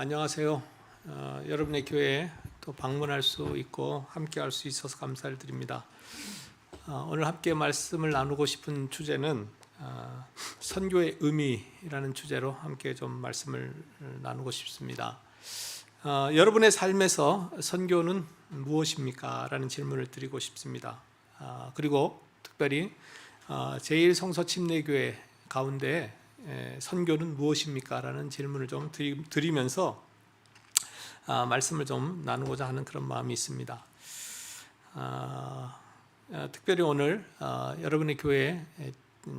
안녕하세요. 여러분의 교회에 또 방문할 수 있고 함께 할 수 있어서 감사를 드립니다. 오늘 함께 말씀을 나누고 싶은 주제는 선교의 의미라는 주제로 함께 좀 말씀을 나누고 싶습니다. 여러분의 삶에서 선교는 무엇입니까? 라는 질문을 드리고 싶습니다. 그리고 특별히 제1성서침례교회 가운데 선교는 무엇입니까? 라는 질문을 좀 드리면서 말씀을 좀 나누고자 하는 그런 마음이 있습니다. 특별히 오늘 여러분의 교회에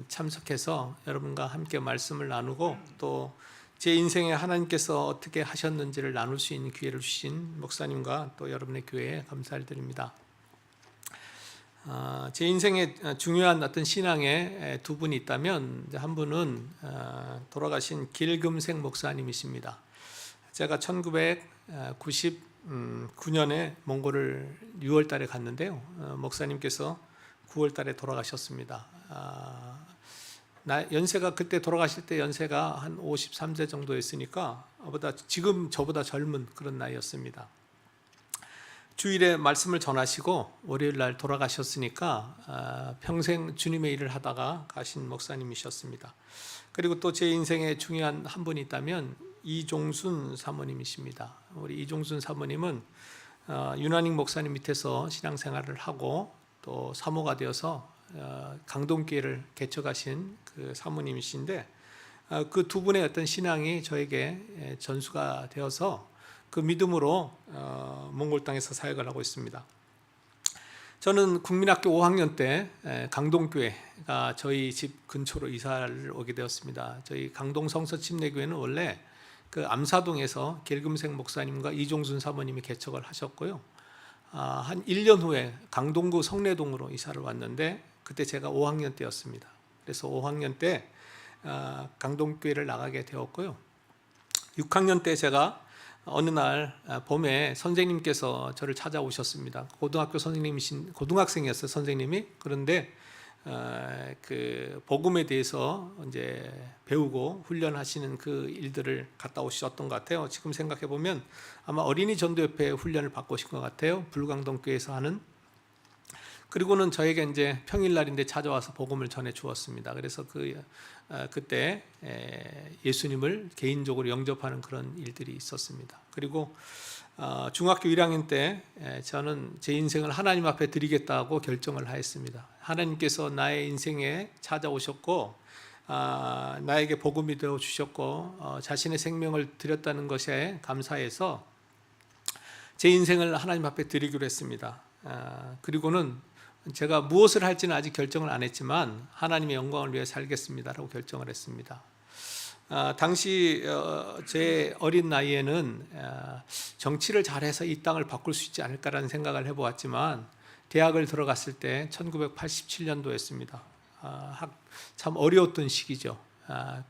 참석해서 여러분과 함께 말씀을 나누고 또 제 인생에 하나님께서 어떻게 하셨는지를 나눌 수 있는 기회를 주신 목사님과 또 여러분의 교회에 감사를 드립니다. 제 인생에 중요한 어떤 신앙의 두 분이 있다면 한 분은 돌아가신 길금생 목사님이십니다. 제가 1999년에 몽골을 6월 달에 갔는데요. 목사님께서 9월 달에 돌아가셨습니다. 연세가 그때 돌아가실 때 연세가 한 53세 정도였으니까 지금 저보다 젊은 그런 나이였습니다. 주일에 말씀을 전하시고 월요일 날 돌아가셨으니까 평생 주님의 일을 하다가 가신 목사님이셨습니다. 그리고 또 제 인생에 중요한 한 분이 있다면 이종순 사모님이십니다. 우리 이종순 사모님은 윤한익 목사님 밑에서 신앙생활을 하고 또 사모가 되어서 강동교회를 개척하신 그 사모님이신데 그 두 분의 어떤 신앙이 저에게 전수가 되어서 그 믿음으로 몽골 땅에서 사역을 하고 있습니다. 저는 국민학교 5학년 때 강동교회가 저희 집 근처로 이사를 오게 되었습니다. 저희 강동 성서침례교회는 원래 그 암사동에서 길금생 목사님과 이종순 사모님이 개척을 하셨고요. 한 1년 후에 강동구 성내동으로 이사를 왔는데 그때 제가 5학년 때였습니다. 그래서 5학년 때 강동교회를 나가게 되었고요. 6학년 때 제가 어느 날 봄에 선생님께서 저를 찾아오셨습니다. 고등학교 고등학생이었어요, 선생님이. 그런데 그 복음에 대해서 이제 배우고 훈련하시는 그 일들을 갔다 오셨던 것 같아요. 지금 생각해 보면 아마 어린이 전도협회 훈련을 받고 오신 것 같아요. 불광동 교회에서 하는. 그리고는 저에게 이제 평일날인데 찾아와서 복음을 전해 주었습니다. 그래서 그때 예수님을 개인적으로 영접하는 그런 일들이 있었습니다. 그리고 중학교 1학년 때 저는 제 인생을 하나님 앞에 드리겠다고 결정을 하였습니다. 하나님께서 나의 인생에 찾아오셨고 나에게 복음이 되어 주셨고 자신의 생명을 드렸다는 것에 감사해서 제 인생을 하나님 앞에 드리기로 했습니다. 그리고는 제가 무엇을 할지는 아직 결정을 안 했지만 하나님의 영광을 위해 살겠습니다라고 결정을 했습니다. 당시 제 어린 나이에는 정치를 잘해서 이 땅을 바꿀 수 있지 않을까라는 생각을 해보았지만 대학을 들어갔을 때 1987년도였습니다. 참 어려웠던 시기죠.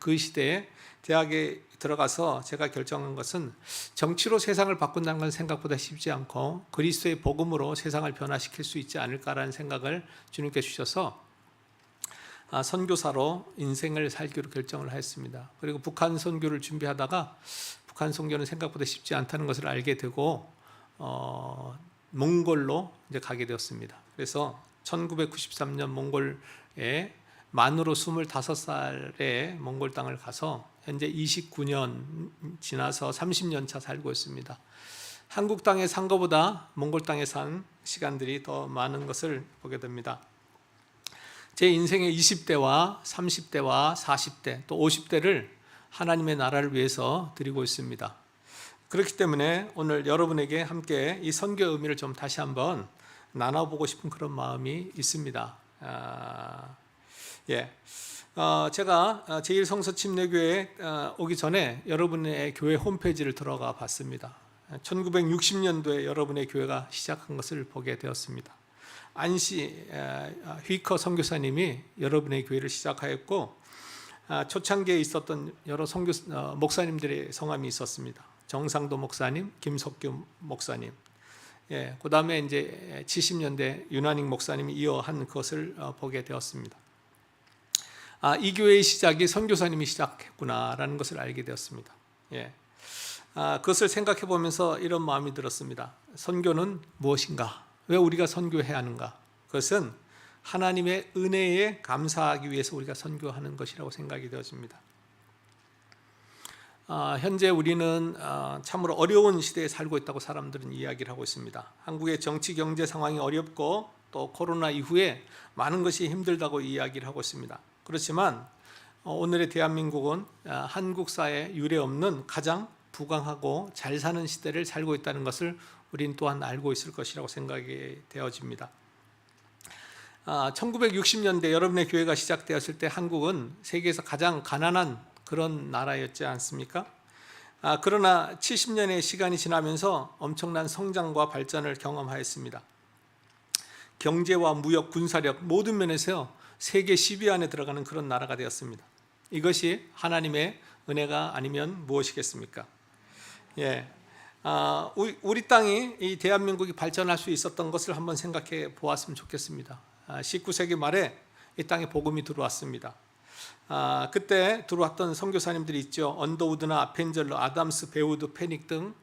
그 시대에 대학에 들어가서 제가 결정한 것은 정치로 세상을 바꾼다는 건 생각보다 쉽지 않고 그리스도의 복음으로 세상을 변화시킬 수 있지 않을까라는 생각을 주님께 주셔서 선교사로 인생을 살기로 결정을 하였습니다. 그리고 북한 선교를 준비하다가 북한 선교는 생각보다 쉽지 않다는 것을 알게 되고 몽골로 이제 가게 되었습니다. 그래서 1993년 몽골에 만으로 25살에 몽골 땅을 가서 현재 29년 지나서 30년 차 살고 있습니다. 한국 땅에 산 것보다 몽골 땅에 산 시간들이 더 많은 것을 보게 됩니다. 제 인생의 20대와 30대와 40대 또 50대를 하나님의 나라를 위해서 드리고 있습니다. 그렇기 때문에 오늘 여러분에게 함께 이 선교의 의미를 좀 다시 한번 나눠보고 싶은 그런 마음이 있습니다. 제가 제1성서침례교회에 오기 전에 여러분의 교회 홈페이지를 들어가 봤습니다. 1960년도에 여러분의 교회가 시작한 것을 보게 되었습니다. 안시 휘커 선교사님이 여러분의 교회를 시작하였고 초창기에 있었던 여러 목사님들의 성함이 있었습니다. 정상도 목사님, 김석규 목사님, 그 다음에 이제 70년대 윤한익 목사님이 이어한 것을 보게 되었습니다. 이 교회의 시작이 선교사님이 시작했구나라는 것을 알게 되었습니다. 그것을 생각해 보면서 이런 마음이 들었습니다. 선교는 무엇인가? 왜 우리가 선교해야 하는가? 그것은 하나님의 은혜에 감사하기 위해서 우리가 선교하는 것이라고 생각이 되어집니다. 현재 우리는 참으로 어려운 시대에 살고 있다고 사람들은 이야기를 하고 있습니다. 한국의 정치 경제 상황이 어렵고 또 코로나 이후에 많은 것이 힘들다고 이야기를 하고 있습니다. 그렇지만 오늘의 대한민국은 한국 사회에 유례 없는 가장 부강하고 잘 사는 시대를 살고 있다는 것을 우리는 또한 알고 있을 것이라고 생각이 되어집니다. 1960년대 여러분의 교회가 시작되었을 때 한국은 세계에서 가장 가난한 그런 나라였지 않습니까? 그러나 70년의 시간이 지나면서 엄청난 성장과 발전을 경험하였습니다. 경제와 무역, 군사력 모든 면에서 세계 10위 안에 들어가는 그런 나라가 되었습니다. 이것이 하나님의 은혜가 아니면 무엇이겠습니까? 우리 땅이 이 대한민국이 발전할 수 있었던 것을 한번 생각해 보았으면 좋겠습니다. 19세기 말에 이 땅에 복음이 들어왔습니다. 그때 들어왔던 선교사님들이 있죠. 언더우드나 아펜젤러, 아담스, 베우드, 페닉 등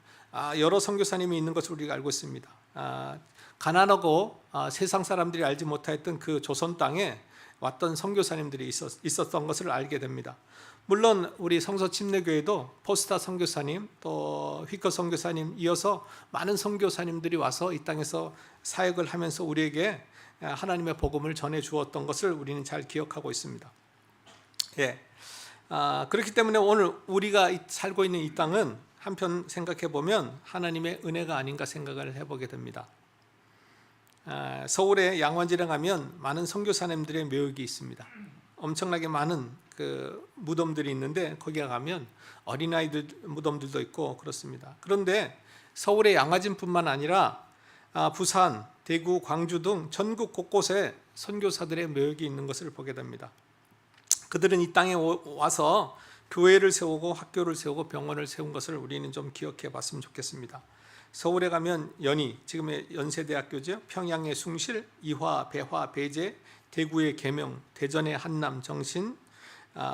여러 선교사님이 있는 것을 우리가 알고 있습니다. 가난하고 세상 사람들이 알지 못했던 그 조선 땅에 왔던 선교사님들이 있었던 것을 알게 됩니다. 물론 우리 성서 침례교회도 포스타 선교사님 또 휘커 선교사님 이어서 많은 선교사님들이 와서 이 땅에서 사역을 하면서 우리에게 하나님의 복음을 전해 주었던 것을 우리는 잘 기억하고 있습니다. 그렇기 때문에 오늘 우리가 살고 있는 이 땅은 한편 생각해 보면 하나님의 은혜가 아닌가 생각을 해보게 됩니다. 서울의 양원질에 가면 많은 선교사님들의 묘역이 있습니다. 엄청나게 많은 그 무덤들이 있는데 거기에 가면 어린아이들 무덤들도 있고 그렇습니다. 그런데 서울의 양화진뿐만 아니라 부산, 대구, 광주 등 전국 곳곳에 선교사들의 묘역이 있는 것을 보게 됩니다. 그들은 이 땅에 와서 교회를 세우고 학교를 세우고 병원을 세운 것을 우리는 좀 기억해 봤으면 좋겠습니다. 서울에 가면 연희, 지금의 연세대학교죠. 평양의 숭실, 이화, 배화, 배제, 대구의 계명, 대전의 한남, 정신,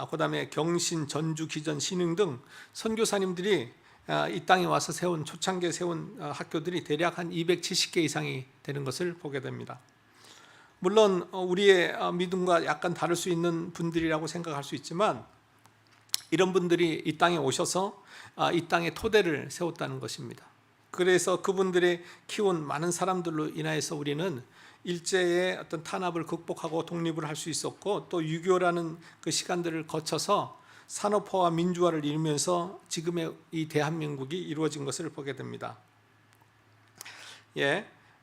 그다음에 경신, 전주, 기전, 신흥 등 선교사님들이 이 땅에 와서 세운 초창기에 세운 학교들이 대략 한 270개 이상이 되는 것을 보게 됩니다. 물론 우리의 믿음과 약간 다를 수 있는 분들이라고 생각할 수 있지만 이런 분들이 이 땅에 오셔서 이 땅에 토대를 세웠다는 것입니다. 그래서 그분들이 키운 많은 사람들로 인하여서 우리는 일제의 어떤 탄압을 극복하고 독립을 할 수 있었고 또 6.25라는 그 시간들을 거쳐서 산업화와 민주화를 이루면서 지금의 이 대한민국이 이루어진 것을 보게 됩니다.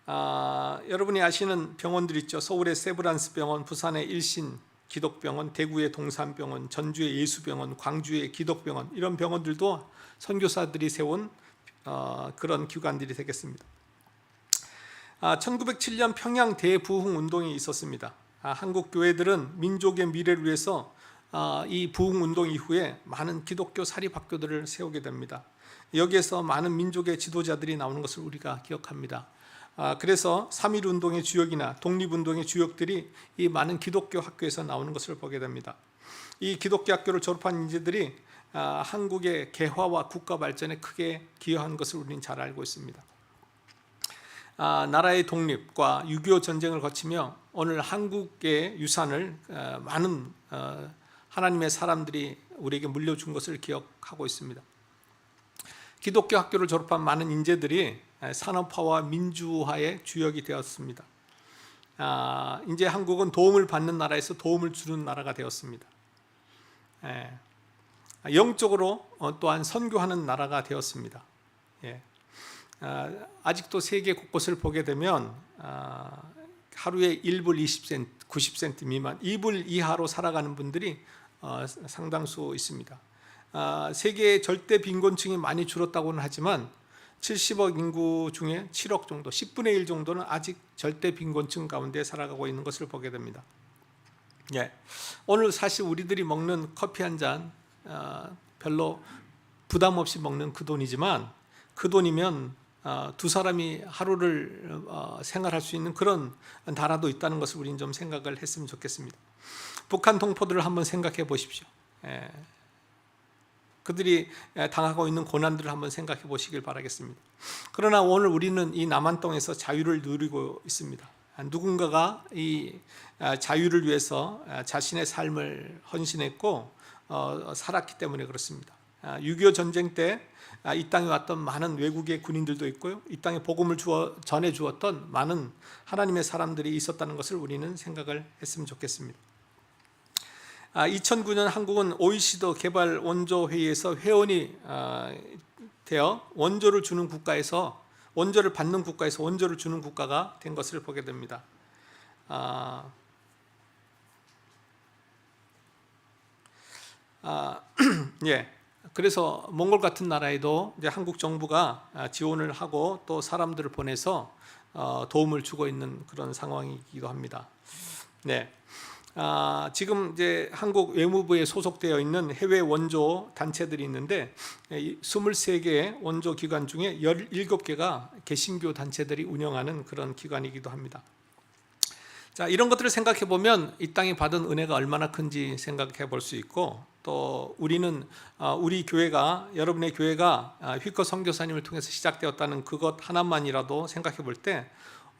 여러분이 아시는 병원들 있죠. 서울의 세브란스 병원, 부산의 일신 기독병원, 대구의 동산병원, 전주의 예수병원, 광주의 기독병원 이런 병원들도 선교사들이 세운 그런 기관들이 되겠습니다. 1907년 평양 대부흥 운동이 있었습니다. 한국 교회들은 민족의 미래를 위해서 이 부흥 운동 이후에 많은 기독교 사립학교들을 세우게 됩니다. 여기에서 많은 민족의 지도자들이 나오는 것을 우리가 기억합니다. 그래서 3.1운동의 주역이나 독립운동의 주역들이 이 많은 기독교 학교에서 나오는 것을 보게 됩니다. 이 기독교 학교를 졸업한 인재들이 한국의 개화와 국가 발전에 크게 기여한 것을 우리는 잘 알고 있습니다. 나라의 독립과 6.25 전쟁을 거치며 오늘 한국의 유산을 많은 하나님의 사람들이 우리에게 물려준 것을 기억하고 있습니다. 기독교 학교를 졸업한 많은 인재들이 산업화와 민주화의 주역이 되었습니다. 이제 한국은 도움을 받는 나라에서 도움을 주는 나라가 되었습니다. 영적으로 또한 선교하는 나라가 되었습니다. 아직도 세계 곳곳을 보게 되면 하루에 1불 20센트, 90센트 미만, 2불 이하로 살아가는 분들이 상당수 있습니다. 세계의 절대 빈곤층이 많이 줄었다고는 하지만 70억 인구 중에 7억 정도, 10분의 1 정도는 아직 절대 빈곤층 가운데 살아가고 있는 것을 보게 됩니다. 오늘 사실 우리들이 먹는 커피 한 잔 별로 부담 없이 먹는 그 돈이지만 그 돈이면 두 사람이 하루를 생활할 수 있는 그런 나라도 있다는 것을 우리는 좀 생각을 했으면 좋겠습니다. 북한 동포들을 한번 생각해 보십시오. 그들이 당하고 있는 고난들을 한번 생각해 보시길 바라겠습니다. 그러나 오늘 우리는 이 남한 땅에서 자유를 누리고 있습니다. 누군가가 이 자유를 위해서 자신의 삶을 헌신했고 살았기 때문에 그렇습니다. 6.25 전쟁 때 이 땅에 왔던 많은 외국의 군인들도 있고요, 이 땅에 복음을 전해 주었던 많은 하나님의 사람들이 있었다는 것을 우리는 생각을 했으면 좋겠습니다. 2009년 한국은 OECD 개발 원조 회의에서 회원이 되어 원조를 주는 국가에서 원조를 받는 국가에서 원조를 주는 국가가 된 것을 보게 됩니다. 예. 그래서 몽골 같은 나라에도 이제 한국 정부가 지원을 하고 또 사람들을 보내서 도움을 주고 있는 그런 상황이기도 합니다. 네. 지금 이제 한국 외무부에 소속되어 있는 해외 원조 단체들이 있는데 23개의 원조 기관 중에 17개가 개신교 단체들이 운영하는 그런 기관이기도 합니다. 자, 이런 것들을 생각해 보면 이 땅이 받은 은혜가 얼마나 큰지 생각해 볼 수 있고, 또 우리는 우리 교회가, 여러분의 교회가 휘커 선교사님을 통해서 시작되었다는 그것 하나만이라도 생각해 볼 때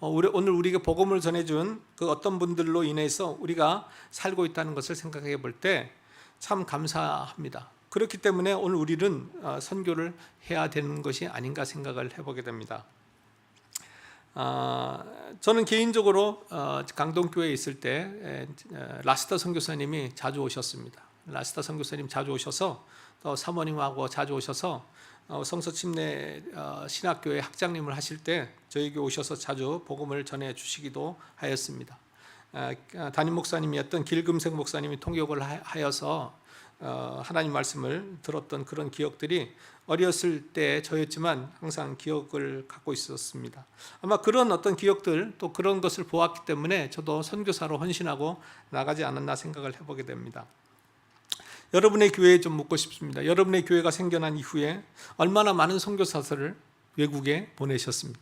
오늘 우리에게 복음을 전해준 그 어떤 분들로 인해서 우리가 살고 있다는 것을 생각해 볼 때 참 감사합니다. 그렇기 때문에 오늘 우리는 선교를 해야 되는 것이 아닌가 생각을 해보게 됩니다. 저는 개인적으로 강동교회에 있을 때 라스타 선교사님이 자주 오셨습니다. 라스타 선교사님 자주 오셔서 또 사모님하고 자주 오셔서 성서침례 신학교회 학장님을 하실 때 저에게 오셔서 자주 복음을 전해 주시기도 하였습니다. 담임 목사님이었던 길금색 목사님이 통역을 하여서 하나님 말씀을 들었던 그런 기억들이 어렸을 때 저였지만 항상 기억을 갖고 있었습니다. 아마 그런 어떤 기억들, 또 그런 것을 보았기 때문에 저도 선교사로 헌신하고 나가지 않았나 생각을 해보게 됩니다. 여러분의 교회에 좀 묻고 싶습니다. 여러분의 교회가 생겨난 이후에 얼마나 많은 선교사들을 외국에 보내셨습니까?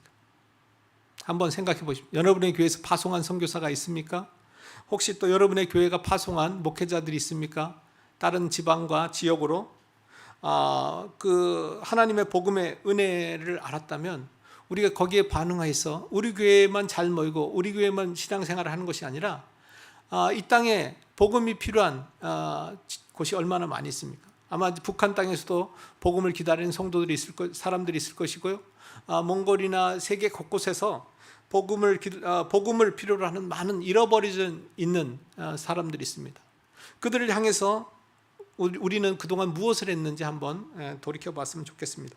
한번 생각해 보십시오. 여러분의 교회에서 파송한 선교사가 있습니까? 혹시 또 여러분의 교회가 파송한 목회자들이 있습니까? 다른 지방과 지역으로 그 하나님의 복음의 은혜를 알았다면 우리가 거기에 반응해서 우리 교회만 잘 모이고 우리 교회만 신앙생활을 하는 것이 아니라 이 땅에 복음이 필요한 곳이 얼마나 많이 있습니까? 아마 북한 땅에서도 복음을 기다리는 성도들이 사람들이 있을 것이고요, 몽골이나 세계 곳곳에서 복음을 필요로 하는 많은 잃어버려져 있는 사람들이 있습니다. 그들을 향해서 우리는 그동안 무엇을 했는지 한번 돌이켜 봤으면 좋겠습니다.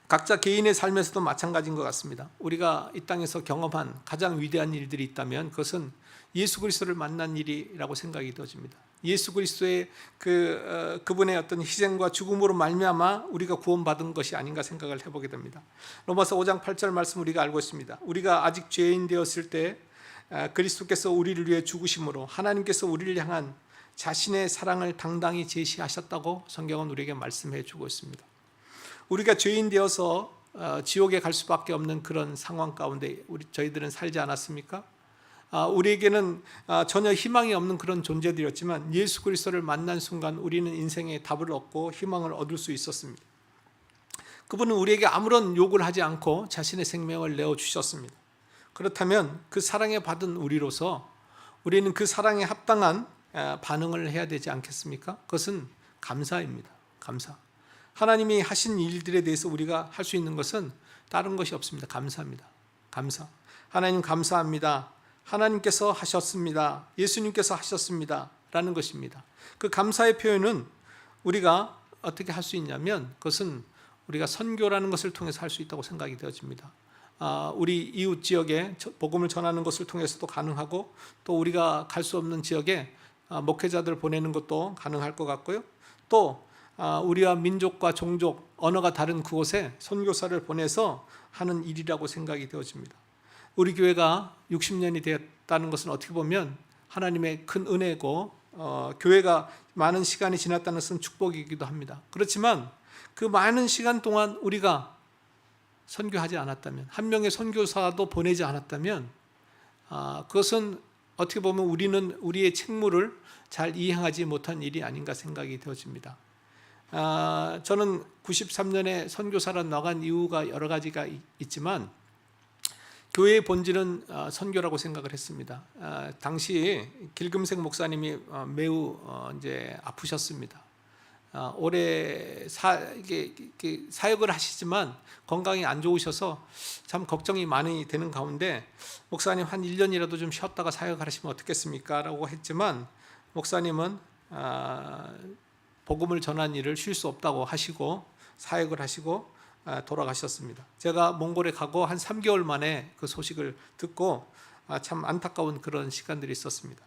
각자 개인의 삶에서도 마찬가지인 것 같습니다. 우리가 이 땅에서 경험한 가장 위대한 일들이 있다면 그것은 예수 그리스도를 만난 일이라고 생각이 되어집니다. 예수 그리스도의 그분의 어떤 희생과 죽음으로 말미암아 우리가 구원받은 것이 아닌가 생각을 해보게 됩니다. 로마서 5장 8절 말씀 우리가 알고 있습니다. 우리가 아직 죄인 되었을 때 그리스도께서 우리를 위해 죽으심으로 하나님께서 우리를 향한 자신의 사랑을 당당히 제시하셨다고 성경은 우리에게 말씀해 주고 있습니다. 우리가 죄인 되어서 지옥에 갈 수밖에 없는 그런 상황 가운데 저희들은 살지 않았습니까? 우리에게는 전혀 희망이 없는 그런 존재들이었지만 예수 그리스도를 만난 순간 우리는 인생의 답을 얻고 희망을 얻을 수 있었습니다. 그분은 우리에게 아무런 요구를 하지 않고 자신의 생명을 내어주셨습니다. 그렇다면 그 사랑에 받은 우리로서 우리는 그 사랑에 합당한 반응을 해야 되지 않겠습니까? 그것은 감사입니다. 감사. 하나님이 하신 일들에 대해서 우리가 할 수 있는 것은 다른 것이 없습니다. 감사합니다. 감사. 하나님 감사합니다. 하나님께서 하셨습니다. 예수님께서 하셨습니다. 라는 것입니다. 그 감사의 표현은 우리가 어떻게 할 수 있냐면 그것은 우리가 선교라는 것을 통해서 할 수 있다고 생각이 되어집니다. 우리 이웃 지역에 복음을 전하는 것을 통해서도 가능하고, 또 우리가 갈 수 없는 지역에 목회자들 보내는 것도 가능할 것 같고요, 또 우리와 민족과 종족, 언어가 다른 그곳에 선교사를 보내서 하는 일이라고 생각이 되어집니다. 우리 교회가 60년이 되었다는 것은 어떻게 보면 하나님의 큰 은혜고, 교회가 많은 시간이 지났다는 것은 축복이기도 합니다. 그렇지만 그 많은 시간 동안 우리가 선교하지 않았다면, 한 명의 선교사도 보내지 않았다면 그것은 어떻게 보면 우리는 우리의 책무를 잘 이행하지 못한 일이 아닌가 생각이 되어집니다. 저는 93년에 선교사로 나간 이유가 여러 가지가 있지만 교회의 본질은 선교라고 생각을 했습니다. 당시 길금생 목사님이 매우 이제 아프셨습니다. 오래 사역을 하시지만 건강이 안 좋으셔서 참 걱정이 많이 되는 가운데 목사님 한 1년이라도 좀 쉬었다가 사역을 하시면 어떻겠습니까? 라고 했지만 목사님은 복음을 전한 일을 쉴 수 없다고 하시고 사역을 하시고 돌아가셨습니다. 제가 몽골에 가고 한 3개월 만에 그 소식을 듣고 참 안타까운 그런 시간들이 있었습니다.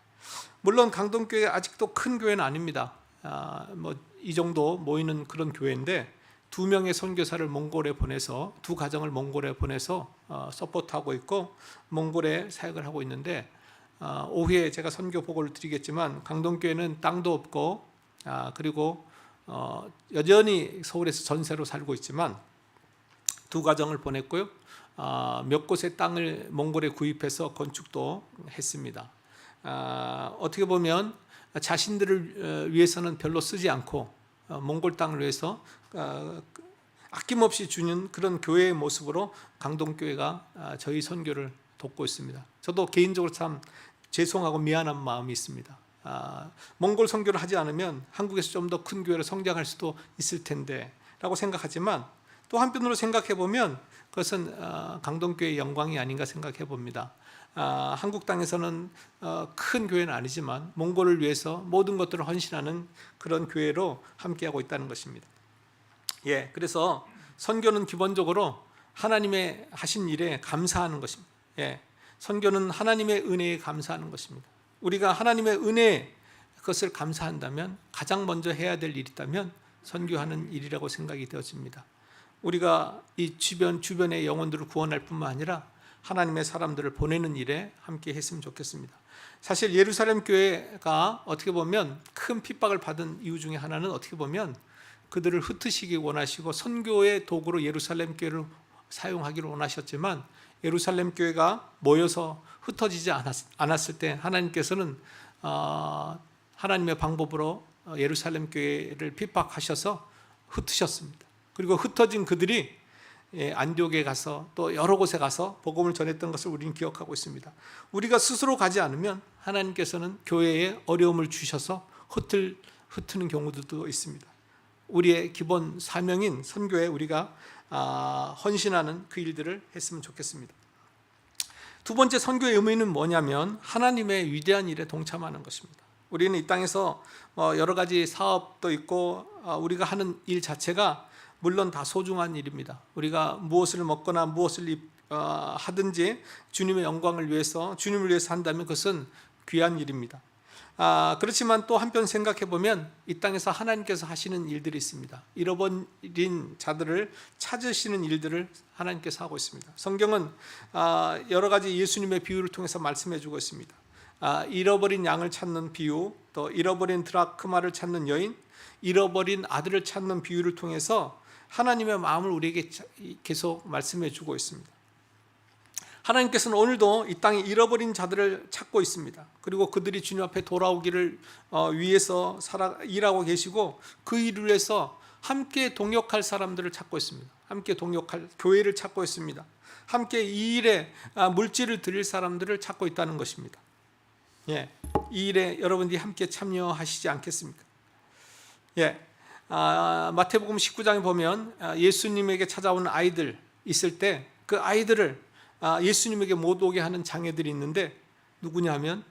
물론 강동교회 아직도 큰 교회는 아닙니다. 이 정도 모이는 그런 교회인데 2명의 선교사를 몽골에 보내서 2가정을 몽골에 보내서 서포트하고 있고 몽골에 사역을 하고 있는데 오후에 제가 선교 보고를 드리겠지만 강동교회는 땅도 없고 그리고 여전히 서울에서 전세로 살고 있지만 2가정을 보냈고요. 몇 곳의 땅을 몽골에 구입해서 건축도 했습니다. 어떻게 보면 자신들을 위해서는 별로 쓰지 않고 몽골 땅을 위해서 아낌없이 주는 그런 교회의 모습으로 강동교회가 저희 선교를 돕고 있습니다. 저도 개인적으로 참 죄송하고 미안한 마음이 있습니다. 몽골 선교를 하지 않으면 한국에서 좀 더 큰 교회로 성장할 수도 있을 텐데 라고 생각하지만 또 한편으로 생각해 보면 그것은 강동교회의 영광이 아닌가 생각해 봅니다. 한국 땅에서는 큰 교회는 아니지만 몽골을 위해서 모든 것들을 헌신하는 그런 교회로 함께하고 있다는 것입니다. 그래서 선교는 기본적으로 하나님의 하신 일에 감사하는 것입니다. 선교는 하나님의 은혜에 감사하는 것입니다. 우리가 하나님의 은혜 그것을 감사한다면 가장 먼저 해야 될 일이 있다면 선교하는 일이라고 생각이 되어집니다. 우리가 이 주변의 영혼들을 구원할 뿐만 아니라 하나님의 사람들을 보내는 일에 함께 했으면 좋겠습니다. 사실 예루살렘 교회가 어떻게 보면 큰 핍박을 받은 이유 중에 하나는 어떻게 보면 그들을 흩으시기 원하시고 선교의 도구로 예루살렘 교회를 사용하기를 원하셨지만 예루살렘 교회가 모여서 흩어지지 않았을 때 하나님께서는 하나님의 방법으로 예루살렘 교회를 핍박하셔서 흩으셨습니다. 그리고 흩어진 그들이 안디옥에 가서 또 여러 곳에 가서 복음을 전했던 것을 우리는 기억하고 있습니다. 우리가 스스로 가지 않으면 하나님께서는 교회에 어려움을 주셔서 흩트는 경우들도 있습니다. 우리의 기본 사명인 선교에 우리가 헌신하는 그 일들을 했으면 좋겠습니다. 두 번째 선교의 의미는 뭐냐면 하나님의 위대한 일에 동참하는 것입니다. 우리는 이 땅에서 여러 가지 사업도 있고 우리가 하는 일 자체가 물론 다 소중한 일입니다. 우리가 무엇을 먹거나 무엇을 하든지 주님의 영광을 위해서 주님을 위해서 한다면 그것은 귀한 일입니다. 그렇지만 또 한편 생각해 보면 이 땅에서 하나님께서 하시는 일들이 있습니다. 잃어버린 자들을 찾으시는 일들을 하나님께서 하고 있습니다. 성경은 여러 가지 예수님의 비유를 통해서 말씀해 주고 있습니다. 잃어버린 양을 찾는 비유, 또 잃어버린 드라크마를 찾는 여인, 잃어버린 아들을 찾는 비유를 통해서 하나님의 마음을 우리에게 계속 말씀해 주고 있습니다. 하나님께서는 오늘도 이 땅에 잃어버린 자들을 찾고 있습니다. 그리고 그들이 주님 앞에 돌아오기를 위해서 일하고 계시고 그 일을 위해서 함께 동역할 사람들을 찾고 있습니다. 함께 동역할 교회를 찾고 있습니다. 함께 이 일에 물질을 드릴 사람들을 찾고 있다는 것입니다. 이 일에 여러분들이 함께 참여하시지 않겠습니까? 마태복음 19장에 보면 예수님에게 찾아오는 아이들 있을 때 그 아이들을 예수님에게 못 오게 하는 장애들이 있는데 누구냐 하면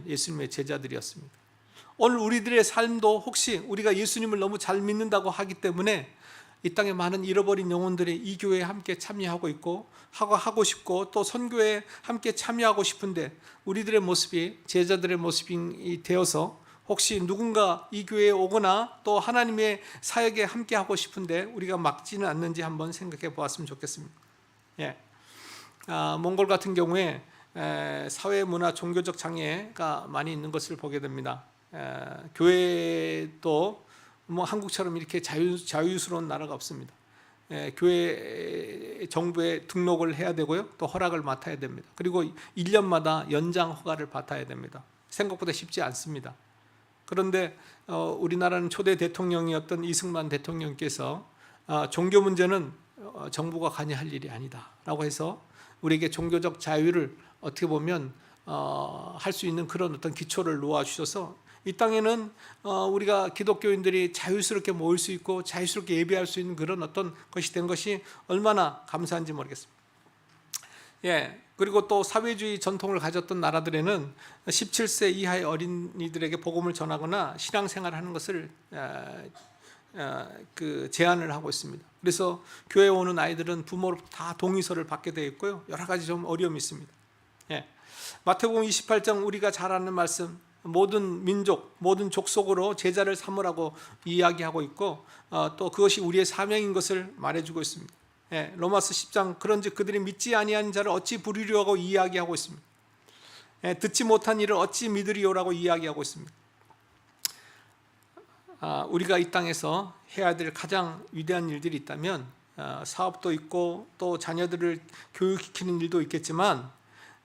예수님의 제자들이었습니다. 오늘 우리들의 삶도 혹시 우리가 예수님을 너무 잘 믿는다고 하기 때문에 이 땅에 많은 잃어버린 영혼들이 이 교회에 함께 참여하고 있고 하고 싶고 또 선교에 함께 참여하고 싶은데 우리들의 모습이 제자들의 모습이 되어서 혹시 누군가 이 교회에 오거나 또 하나님의 사역에 함께 하고 싶은데 우리가 막지는 않는지 한번 생각해 보았으면 좋겠습니다. 몽골 같은 경우에 사회, 문화, 종교적 장애가 많이 있는 것을 보게 됩니다. 교회도 한국처럼 이렇게 자유스러운 나라가 없습니다. 교회 정부에 등록을 해야 되고요, 또 허락을 맡아야 됩니다. 그리고 1년마다 연장 허가를 받아야 됩니다. 생각보다 쉽지 않습니다. 그런데 우리나라는 초대 대통령이었던 이승만 대통령께서 종교 문제는 정부가 관여할 일이 아니다라고 해서 우리에게 종교적 자유를 어떻게 보면 할 수 있는 그런 어떤 기초를 놓아주셔서 이 땅에는 우리가 기독교인들이 자유스럽게 모일 수 있고 자유스럽게 예배할 수 있는 그런 어떤 것이 된 것이 얼마나 감사한지 모르겠습니다. 예, 그리고 또 사회주의 전통을 가졌던 나라들에는 17세 이하의 어린이들에게 복음을 전하거나 신앙생활을 하는 것을 제한을 하고 있습니다. 그래서 교회에 오는 아이들은 부모로부터 다 동의서를 받게 되어 있고요. 여러 가지 좀 어려움이 있습니다. 예. 마태복음 28장 우리가 잘 아는 말씀, 모든 민족, 모든 족속으로 제자를 삼으라고 이야기하고 있고 또 그것이 우리의 사명인 것을 말해주고 있습니다. 예, 로마서 10장 그런즉 그들이 믿지 아니한 자를 어찌 부르려 하고 이야기하고 있습니다. 예, 듣지 못한 일을 어찌 믿으리오라고 이야기하고 있습니다. 우리가 이 땅에서 해야 될 가장 위대한 일들이 있다면 사업도 있고 또 자녀들을 교육시키는 일도 있겠지만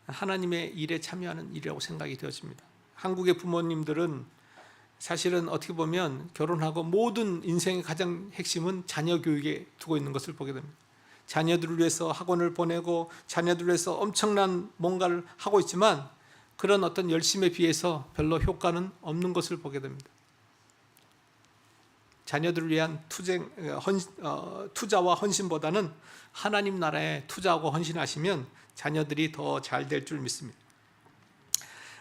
하나님의 일에 참여하는 일이라고 생각이 되어집니다. 한국의 부모님들은 사실은 어떻게 보면 결혼하고 모든 인생의 가장 핵심은 자녀 교육에 두고 있는 것을 보게 됩니다. 자녀들을 위해서 학원을 보내고 자녀들을 위해서 엄청난 뭔가를 하고 있지만 그런 어떤 열심에 비해서 별로 효과는 없는 것을 보게 됩니다. 자녀들을 위한 투자와 헌신보다는 하나님 나라에 투자하고 헌신하시면 자녀들이 더 잘 될 줄 믿습니다.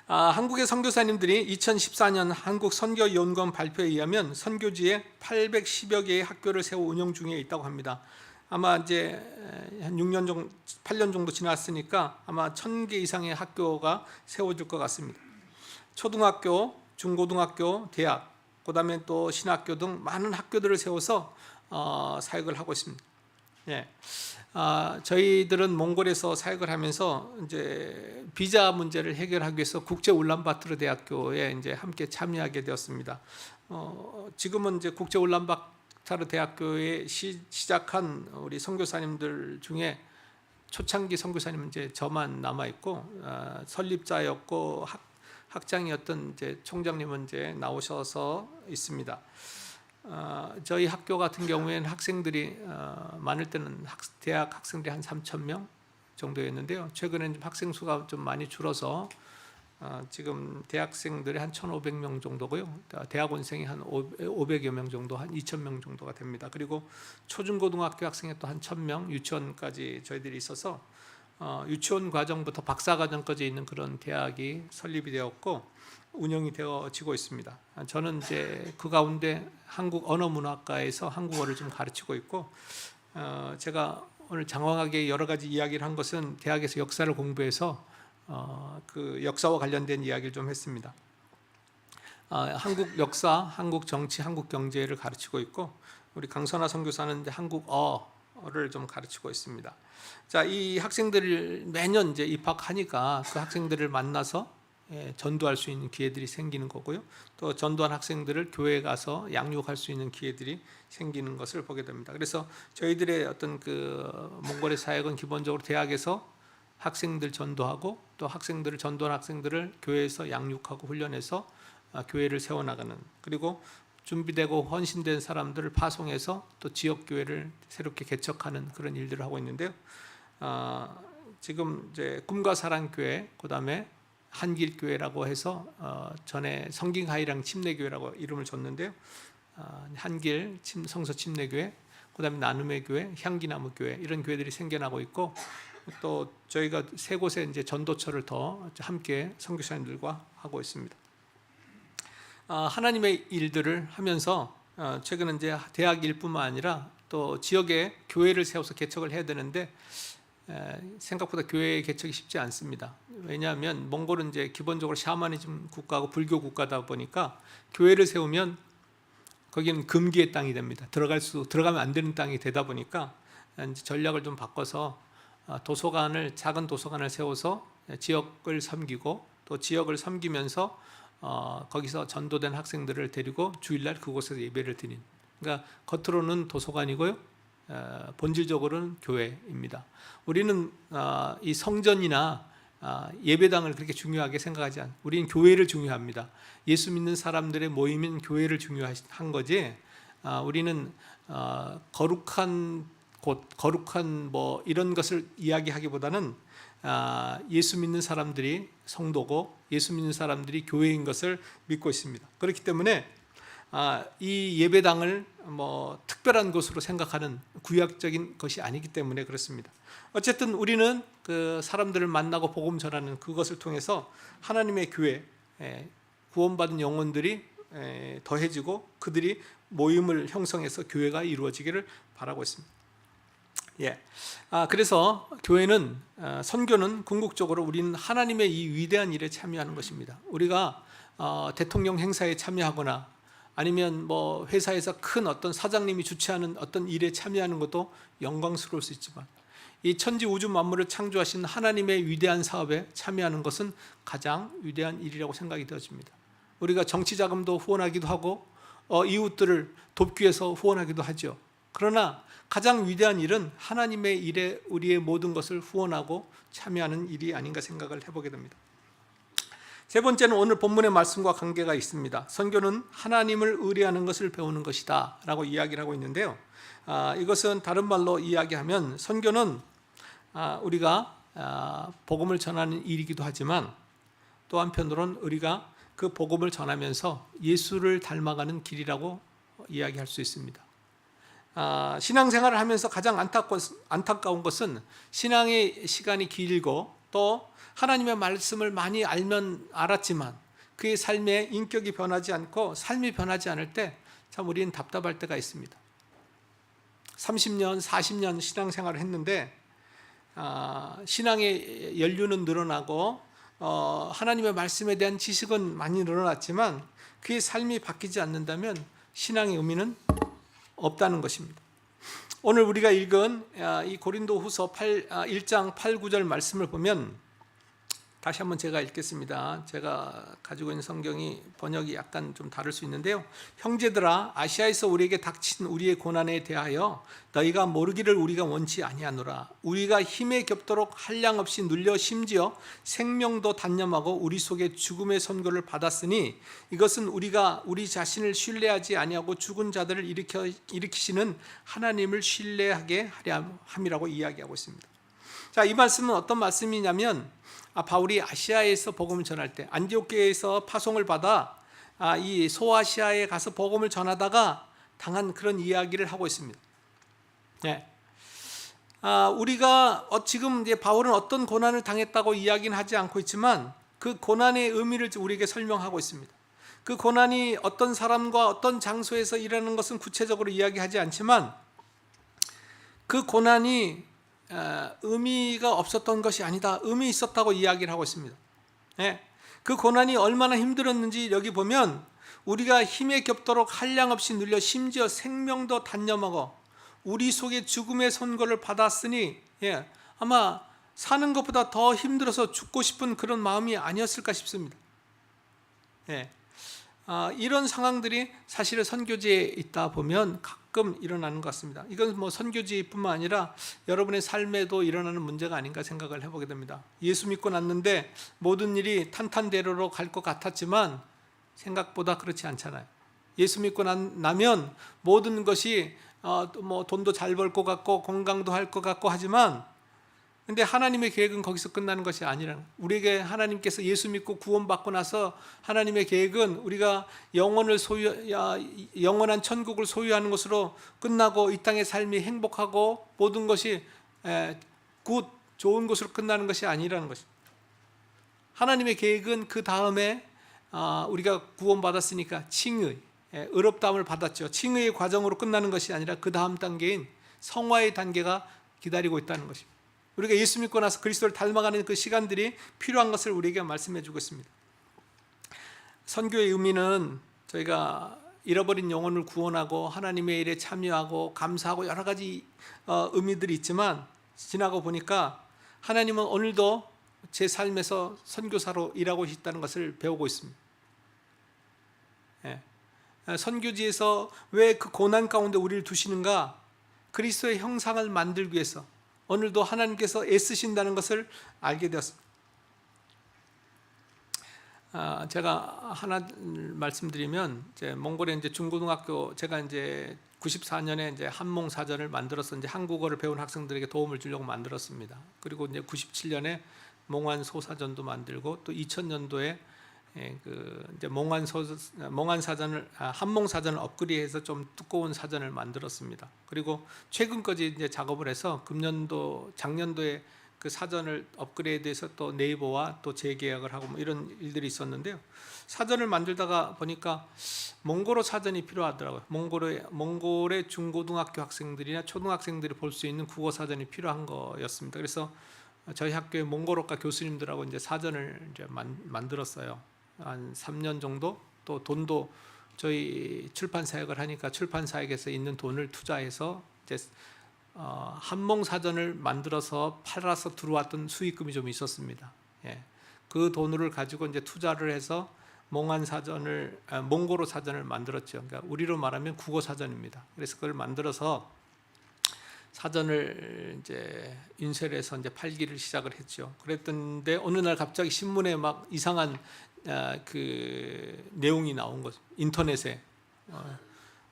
한국의 선교사님들이 2014년 한국선교연구원 발표에 의하면 선교지에 810여 개의 학교를 세워 운영 중에 있다고 합니다. 아마 이제 한 6년 정도, 8년 정도 지났으니까 아마 1000개 이상의 학교가 세워질 것 같습니다. 초등학교, 중고등학교, 대학, 그다음에 또 신학교 등 많은 학교들을 세워서 사역을 하고 있습니다. 예. 저희들은 몽골에서 사역을 하면서 이제 비자 문제를 해결하기 위해서 국제 울란바토르 대학교에 이제 함께 참여하게 되었습니다. 지금은 이제 국제 울란바토르 대학교에 시작한 우리 선교사님들 중에 초창기 선교사님은 이제 저만 남아 있고 설립자였고 학장이었던 이제 총장님은 이제 나오셔서 있습니다. 저희 학교 같은 경우에는 학생들이 많을 때는 대학 학생들이 한 3,000명 정도였는데요. 최근에는 학생 수가 좀 많이 줄어서 지금 대학생들이 한 1,500명 정도고요. 대학원생이 한 500여 명 정도, 한 2,000명 정도가 됩니다. 그리고 초중고등학교 학생이 또 한 1,000명, 유치원까지 저희들이 있어서 유치원 과정부터 박사 과정까지 있는 그런 대학이 설립이 되었고 운영이 되어지고 있습니다. 저는 이제 그 가운데 한국 언어문학과에서 한국어를 좀 가르치고 있고 제가 오늘 장황하게 여러 가지 이야기를 한 것은 대학에서 역사를 공부해서 그 역사와 관련된 이야기를 좀 했습니다. 한국 역사, 한국 정치, 한국 경제를 가르치고 있고 우리 강선아 선교사는 이제 한국어를 좀 가르치고 있습니다. 자, 이 학생들을 매년 이제 입학하니까 그 학생들을 만나서 전도할 수 있는 기회들이 생기는 거고요. 또 전도한 학생들을 교회에 가서 양육할 수 있는 기회들이 생기는 것을 보게 됩니다. 그래서 저희들의 어떤 그 몽골의 사역은 기본적으로 대학에서 학생들 전도하고 또 학생들을 전도한 학생들을 교회에서 양육하고 훈련해서 교회를 세워나가는, 그리고 준비되고 헌신된 사람들을 파송해서 또 지역 교회를 새롭게 개척하는 그런 일들을 하고 있는데요. 지금 이제 꿈과 사랑 교회, 그다음에 한길 교회라고 해서 전에 성ging 하이랑 침례교회라고 이름을 줬는데요. 한길 성서 침례교회, 그다음에 나눔의 교회, 향기나무 교회, 이런 교회들이 생겨나고 있고 또 저희가 세 곳에 이제 전도처를 더 함께 선교사님들과 하고 있습니다. 하나님의 일들을 하면서 최근에 이제 대학 일뿐만 아니라 또 지역에 교회를 세워서 개척을 해야 되는데 생각보다 교회 개척이 쉽지 않습니다. 왜냐하면 몽골은 이제 기본적으로 샤머니즘 국가고 불교 국가다 보니까 교회를 세우면 거기는 금기의 땅이 됩니다. 들어가면 안 되는 땅이 되다 보니까 이제 전략을 좀 바꿔서 작은 도서관을 세워서 지역을 섬기고 또 지역을 섬기면서 거기서 전도된 학생들을 데리고 주일날 그곳에서 예배를 드리는, 그러니까 겉으로는 도서관이고요, 본질적으로는 교회입니다. 우리는 이 성전이나 예배당을 그렇게 중요하게 생각하지 않아요. 우리는 교회를 중요합니다. 예수 믿는 사람들의 모임인 교회를 중요한 거지. 우리는 거룩한 곳, 거룩한 뭐 이런 것을 이야기하기보다는 예수 믿는 사람들이 성도고 예수 믿는 사람들이 교회인 것을 믿고 있습니다. 그렇기 때문에 이 예배당을 뭐 특별한 곳으로 생각하는 구약적인 것이 아니기 때문에 그렇습니다. 어쨌든 우리는 그 사람들을 만나고 복음 전하는 그것을 통해서 하나님의 교회, 구원받은 영혼들이 더해지고 그들이 모임을 형성해서 교회가 이루어지기를 바라고 있습니다. 그래서 교회는 선교는 궁극적으로 우리는 하나님의 이 위대한 일에 참여하는 것입니다. 우리가 대통령 행사에 참여하거나 아니면 뭐 회사에서 큰 어떤 사장님이 주최하는 어떤 일에 참여하는 것도 영광스러울 수 있지만 이 천지 우주 만물을 창조하신 하나님의 위대한 사업에 참여하는 것은 가장 위대한 일이라고 생각이 되어집니다. 우리가 정치 자금도 후원하기도 하고 이웃들을 돕기 위해서 후원하기도 하죠. 그러나 가장 위대한 일은 하나님의 일에 우리의 모든 것을 후원하고 참여하는 일이 아닌가 생각을 해보게 됩니다. 세 번째는 오늘 본문의 말씀과 관계가 있습니다. 선교는 하나님을 의뢰하는 것을 배우는 것이다 라고 이야기를 하고 있는데요. 이것은 다른 말로 이야기하면 선교는 우리가 복음을 전하는 일이기도 하지만 또 한편으로는 우리가 그 복음을 전하면서 예수를 닮아가는 길이라고 이야기할 수 있습니다. 신앙생활을 하면서 가장 안타까운 것은 신앙의 시간이 길고 또 하나님의 말씀을 많이 알았지만 그의 삶의 인격이 변하지 않고 삶이 변하지 않을 때 참 우리는 답답할 때가 있습니다. 30년, 40년 신앙생활을 했는데 신앙의 연륜은 늘어나고 하나님의 말씀에 대한 지식은 많이 늘어났지만 그의 삶이 바뀌지 않는다면 신앙의 의미는 없다는 것입니다. 오늘 우리가 읽은 이 고린도후서 1장 8, 9절 말씀을 보면 다시 한번 제가 읽겠습니다. 제가 가지고 있는 성경이 번역이 약간 좀 다를 수 있는데요. 형제들아, 아시아에서 우리에게 닥친 우리의 고난에 대하여 너희가 모르기를 우리가 원치 아니하노라. 우리가 힘에 겹도록 한량없이 눌려 심지어 생명도 단념하고 우리 속에 죽음의 선고를 받았으니 이것은 우리가 우리 자신을 신뢰하지 아니하고 죽은 자들을 일으키시는 하나님을 신뢰하게 하려 함이라고 이야기하고 있습니다. 자, 이 말씀은 어떤 말씀이냐면 바울이 아시아에서 복음을 전할 때 안디옥교회에서 파송을 받아 이 소아시아에 가서 복음을 전하다가 당한 그런 이야기를 하고 있습니다. 우리가 지금 이제 바울은 어떤 고난을 당했다고 이야기는 하지 않고 있지만 그 고난의 의미를 우리에게 설명하고 있습니다. 그 고난이 어떤 사람과 어떤 장소에서 일어나는 것은 구체적으로 이야기하지 않지만 그 고난이 의미가 없었던 것이 아니다, 의미 있었다고 이야기를 하고 있습니다. 그 고난이 얼마나 힘들었는지 여기 보면 우리가 힘에 겹도록 한량없이 눌려 심지어 생명도 단념하고 우리 속에 죽음의 선고를 받았으니 아마 사는 것보다 더 힘들어서 죽고 싶은 그런 마음이 아니었을까 싶습니다. 이런 상황들이 사실은 선교지에 있다 보면 가끔 일어나는 것 같습니다. 이건 뭐 선교지뿐만 아니라 여러분의 삶에도 일어나는 문제가 아닌가 생각을 해보게 됩니다. 예수 믿고 났는데 모든 일이 탄탄대로로 갈 것 같았지만 생각보다 그렇지 않잖아요. 예수 믿고 나면 모든 것이 뭐 돈도 잘 벌 것 같고 건강도 할 것 같고 하지만 근데 하나님의 계획은 거기서 끝나는 것이 아니라는, 우리에게 하나님께서 예수 믿고 구원받고 나서 하나님의 계획은 우리가 영원한 천국을 소유하는 것으로 끝나고 이 땅의 삶이 행복하고 모든 것이 좋은 것으로 끝나는 것이 아니라는 것입니다. 하나님의 계획은 그 다음에 우리가 구원받았으니까 칭의, 의롭다함을 받았죠. 칭의의 과정으로 끝나는 것이 아니라 그 다음 단계인 성화의 단계가 기다리고 있다는 것입니다. 우리가 예수 믿고 나서 그리스도를 닮아가는 그 시간들이 필요한 것을 우리에게 말씀해 주고 있습니다. 선교의 의미는 저희가 잃어버린 영혼을 구원하고 하나님의 일에 참여하고 감사하고 여러 가지 의미들이 있지만 지나고 보니까 하나님은 오늘도 제 삶에서 선교사로 일하고 있다는 것을 배우고 있습니다. 선교지에서 왜 그 고난 가운데 우리를 두시는가? 그리스도의 형상을 만들기 위해서 오늘도 하나님께서 애쓰신다는 것을 알게 되었습니다. 제가 하나 말씀드리면 이제 몽골에 이제 중고등학교 제가 이제 94년에 이제 한몽 사전을 만들어서 이제 한국어를 배운 학생들에게 도움을 주려고 만들었습니다. 그리고 이제 97년에 몽환 소사전도 만들고 또 2000년도에 그 이제 몽환 사전을 한몽 사전을 업그레이드해서 좀 두꺼운 사전을 만들었습니다. 그리고 최근까지 이제 작업을 해서 금년도 작년도에 그 사전을 업그레이드해서 또 네이버와 또 재계약을 하고 뭐 이런 일들이 있었는데요. 사전을 만들다가 보니까 몽골어 사전이 필요하더라고요. 몽골의 중고등학교 학생들이나 초등학생들이 볼 수 있는 국어 사전이 필요한 거였습니다. 그래서 저희 학교의 몽골어과 교수님들하고 이제 사전을 이제 만들었어요. 한 3년 정도. 또 돈도 저희 출판 사역을 하니까 출판 사역에서 있는 돈을 투자해서 이제 한몽 사전을 만들어서 팔아서 들어왔던 수익금이 좀 있었습니다. 예. 그 돈을 가지고 이제 투자를 해서 몽골어 사전을 만들었죠. 그러니까 우리로 말하면 국어 사전입니다. 그래서 그걸 만들어서 사전을 이제 인쇄를 해서 이제 팔기를 시작을 했죠. 그랬던데 어느 날 갑자기 신문에 막 이상한 그 내용이 나온 거죠. 인터넷에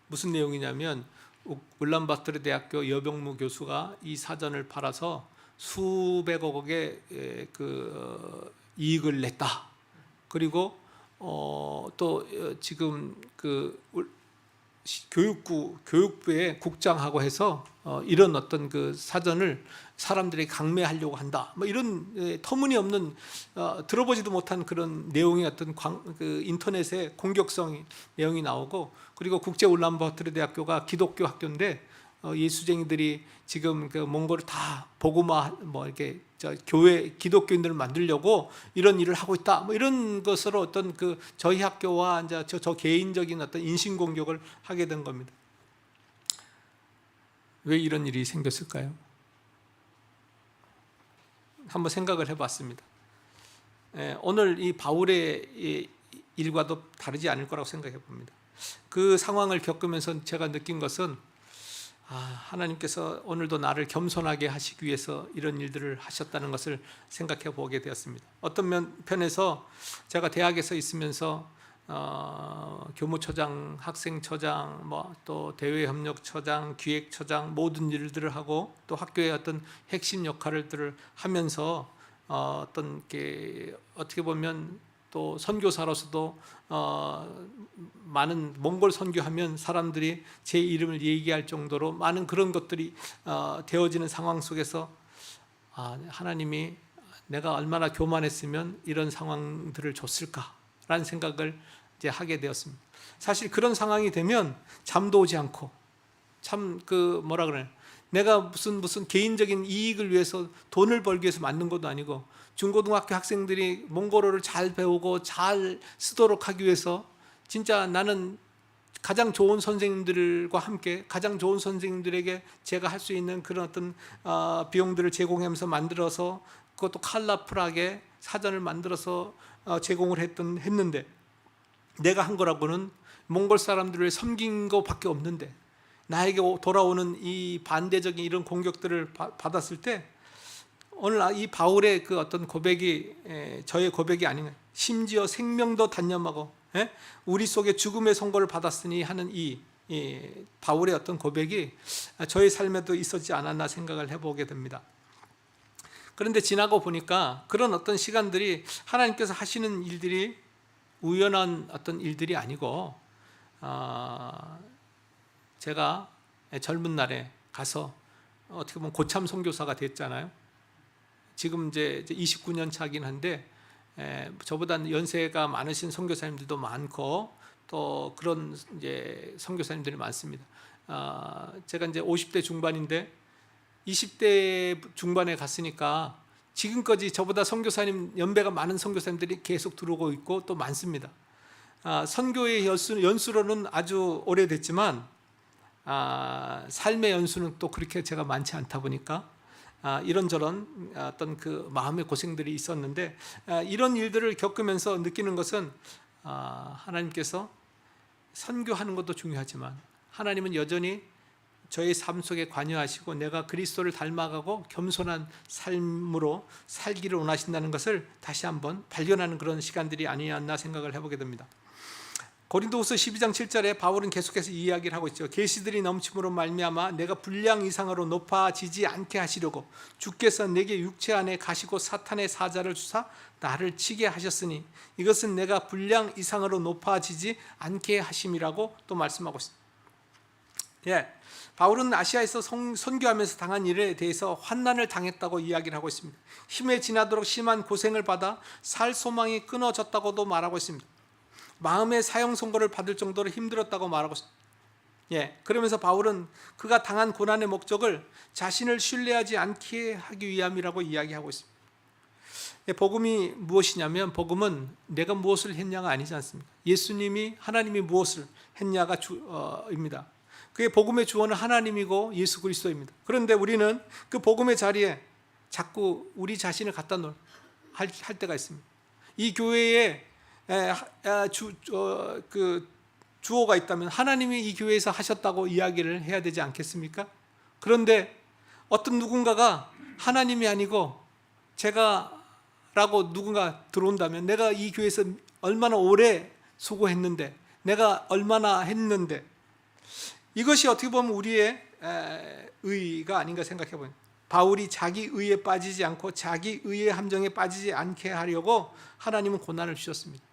무슨 내용이냐면 울란바토르 대학교 여병무 교수가 이 사전을 팔아서 수백억의 그 이익을 냈다. 그리고 또 지금 그 교육부의 국장하고 해서 이런 어떤 그 사전을 사람들에게 강매하려고 한다. 뭐 이런 터무니없는 들어보지도 못한 그런 내용의 어떤 그 인터넷에 공격성 내용이 나오고, 그리고 국제 울란바토르 대학교가 기독교 학교인데 예수쟁이들이 지금 그 몽골을 다 복음화 뭐 이렇게 교회 기독교인들을 만들려고 이런 일을 하고 있다. 뭐 이런 것으로 어떤 그 저희 학교와 이제 저 개인적인 어떤 인신 공격을 하게 된 겁니다. 왜 이런 일이 생겼을까요? 한번 생각을 해봤습니다. 오늘 이 바울의 일과도 다르지 않을 거라고 생각해 봅니다. 그 상황을 겪으면서 제가 느낀 것은 하나님께서 오늘도 나를 겸손하게 하시기 위해서 이런 일들을 하셨다는 것을 생각해 보게 되었습니다. 어떤 편에서 제가 대학에서 있으면서 교무처장, 학생처장, 뭐 또 대외협력처장, 기획처장 모든 일들을 하고 또 학교의 어떤 핵심 역할들을 하면서 어떤 게 어떻게 보면 또 선교사로서도 많은 몽골 선교하면 사람들이 제 이름을 얘기할 정도로 많은 그런 것들이 되어지는 상황 속에서 하나님이 내가 얼마나 교만했으면 이런 상황들을 줬을까라는 생각을 이제 하게 되었습니다. 사실 그런 상황이 되면 잠도 오지 않고 참 그 뭐라 그래, 내가 무슨 개인적인 이익을 위해서 돈을 벌기 위해서 만든 것도 아니고 중고등학교 학생들이 몽골어를 잘 배우고 잘 쓰도록 하기 위해서 진짜 나는 가장 좋은 선생님들과 함께 가장 좋은 선생님들에게 제가 할 수 있는 그런 어떤 비용들을 제공하면서 만들어서 그것도 컬러풀하게 사전을 만들어서 제공을 했는데 내가 한 거라고는 몽골 사람들을 섬긴 것밖에 없는데 나에게 돌아오는 이 반대적인 이런 공격들을 받았을 때 오늘 이 바울의 그 어떤 고백이 저의 고백이 아닌가, 심지어 생명도 단념하고 우리 속에 죽음의 선고를 받았으니 하는 이 바울의 어떤 고백이 저의 삶에도 있었지 않았나 생각을 해보게 됩니다. 그런데 지나고 보니까 그런 어떤 시간들이 하나님께서 하시는 일들이 우연한 어떤 일들이 아니고 제가 젊은 날에 가서 어떻게 보면 고참 선교사가 됐잖아요. 지금 이제 29년 차긴 한데 저보다 연세가 많으신 선교사님들도 많고 또 그런 이제 선교사님들이 많습니다. 제가 이제 50대 중반인데 20대 중반에 갔으니까 지금까지 저보다 선교사님 연배가 많은 선교사님들이 계속 들어오고 있고 또 많습니다. 선교의 연수로는 아주 오래됐지만 삶의 연수는 또 그렇게 제가 많지 않다 보니까 이런저런 어떤 그 마음의 고생들이 있었는데 이런 일들을 겪으면서 느끼는 것은 하나님께서 선교하는 것도 중요하지만 하나님은 여전히 저의 삶 속에 관여하시고 내가 그리스도를 닮아가고 겸손한 삶으로 살기를 원하신다는 것을 다시 한번 발견하는 그런 시간들이 아니었나 생각을 해보게 됩니다. 고린도후서 12장 7절에 바울은 계속해서 이 이야기를 하고 있죠. 계시들이 넘침으로 말미암아 내가 분량 이상으로 높아지지 않게 하시려고 주께서 내게 육체 안에 가시고 사탄의 사자를 주사 나를 치게 하셨으니 이것은 내가 분량 이상으로 높아지지 않게 하심이라고 또 말씀하고 있습니다. 바울은 아시아에서 선교하면서 당한 일에 대해서 환난을 당했다고 이야기를 하고 있습니다. 힘에 지나도록 심한 고생을 받아 살 소망이 끊어졌다고도 말하고 있습니다. 마음의 사형 선고를 받을 정도로 힘들었다고 말하고 있습니다. 그러면서 바울은 그가 당한 고난의 목적을 자신을 신뢰하지 않게 하기 위함이라고 이야기하고 있습니다. 복음이 무엇이냐면 복음은 내가 무엇을 했냐가 아니지 않습니까? 예수님이 하나님이 무엇을 했냐가 입니다. 그의 복음의 주어는 하나님이고 예수 그리스도입니다. 그런데 우리는 그 복음의 자리에 자꾸 우리 자신을 갖다 할 때가 있습니다. 이 교회에 주어가 있다면 하나님이 이 교회에서 하셨다고 이야기를 해야 되지 않겠습니까? 그런데 어떤 누군가가 하나님이 아니고 제가라고 누군가 들어온다면 내가 이 교회에서 얼마나 오래 수고했는데 내가 얼마나 했는데 이것이 어떻게 보면 우리의 의의가 아닌가 생각해 보면 바울이 자기 의에 빠지지 않고 자기 의의 함정에 빠지지 않게 하려고 하나님은 고난을 주셨습니다.